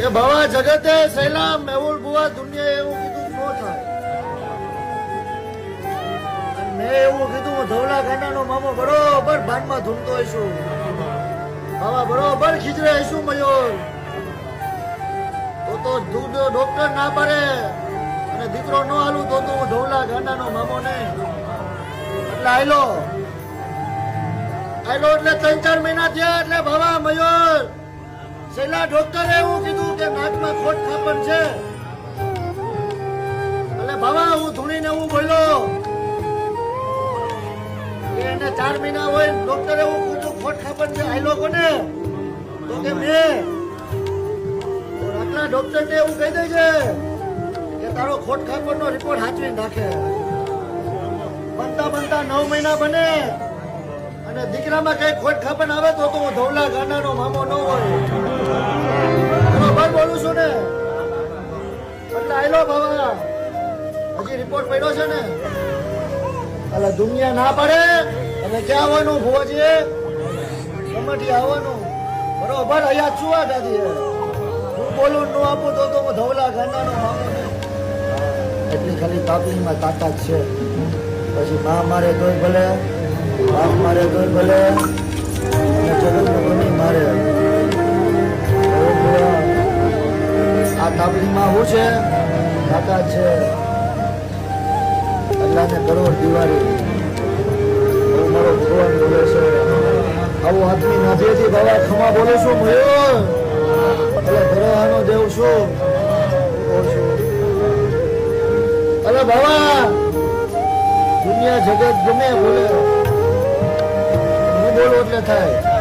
એ ભવા જગતે સૈલા મેહુલ બુવા દુનિયા એવું કીધું નો થાય. મેં એવું કીધું હું ધવલા ગાંડાનો મામો બરોબર ભાનમાં ધૂમતો હશું. બાબા બરોબર ખીચરે હશું મયુર. તો દૂધ ડોક્ટર ના પાડે અને દીકરો ન હાલું તો હું ધવલા ગાંડાનો મામો નહીં. એટલે આયલો એટલે 3-4 મહિના થયા એટલે બાબા મયુર છેલ્લા ડોક્ટરે એવું કીધું કે નાકમાં ખોટ ખાપણ છે. એટલે બાબા હું ધૂણીને હું બોલ્યો કે એને 4 મહિના હોય ડોક્ટરે એવું કીધું ખોટ ખાપણ છે. આયલો કોને તો કે મેં આટલા ડોક્ટરને એવું કહી દે છે કે તારો ખોટ ખાપણનો રિપોર્ટ હાચવી નાખે. બનતા 9 મહિના બને અને દીકરામાં કઈ ખોટ ખાપણ આવે તો હું ધવલા ગાંડાનો મામો ન હોય. બરોબર બોલું છું ને? એટલે આયલો બાબા હજી રિપોર્ટ પડ્યો છે ને. એટલે દુનિયા ના પડે અને ક્યાં આવવાનું ભુવાજી? કમટી આવવાનું. બરોબર અહીંયા ચુવા દાદી હું બોલું ન આપું તો હું ધવલા ગાંડાનો મામો નહીં. એટલી ખાલી તાપીમાં તાકાત છે. પછી મા મારે તોય ભલે, બાપ મારે તોય ભલે, અને જગતનો ગમી મારે. આ તાપલીમાં શું છે? તાકાત છે. અલ્લાહને કરોડ દિવાળી બહુ મારો ભગવાન બોલે છે. આવું હાથની નાથેથી બાબા ખમા બોલે છું મયુર. એટલે ભરવાનો દેવ છું કહું છું. અરે બાબા દુનિયા જગત ગમે બોલે હું બોલું એટલે થાય.